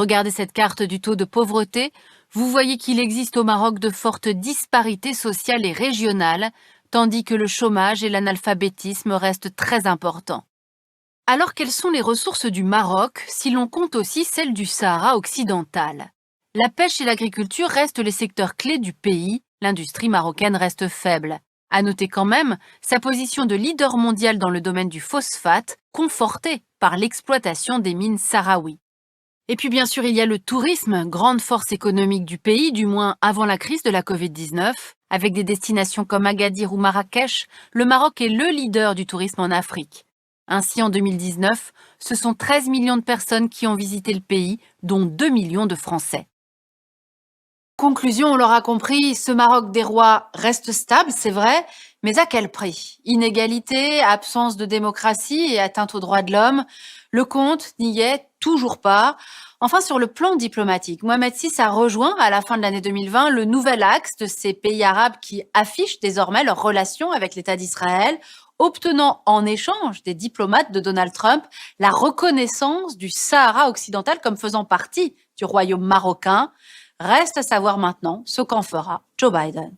Regardez cette carte du taux de pauvreté. Vous voyez qu'il existe au Maroc de fortes disparités sociales et régionales, tandis que le chômage et l'analphabétisme restent très importants. Alors quelles sont les ressources du Maroc si l'on compte aussi celles du Sahara occidental? La pêche et l'agriculture restent les secteurs clés du pays, l'industrie marocaine reste faible. À noter quand même sa position de leader mondial dans le domaine du phosphate, confortée par l'exploitation des mines sahraouis. Et puis bien sûr, il y a le tourisme, grande force économique du pays, du moins avant la crise de la Covid-19. Avec des destinations comme Agadir ou Marrakech, le Maroc est le leader du tourisme en Afrique. Ainsi, en 2019, ce sont 13 millions de personnes qui ont visité le pays, dont 2 millions de Français. Conclusion, on l'aura compris, ce Maroc des rois reste stable, c'est vrai, mais à quel prix? Inégalité, absence de démocratie et atteinte aux droits de l'homme. Le compte n'y est toujours pas. Enfin, sur le plan diplomatique, Mohamed VI a rejoint à la fin de l'année 2020 le nouvel axe de ces pays arabes qui affichent désormais leurs relations avec l'État d'Israël, obtenant en échange des diplomates de Donald Trump la reconnaissance du Sahara occidental comme faisant partie du royaume marocain. Reste à savoir maintenant ce qu'en fera Joe Biden.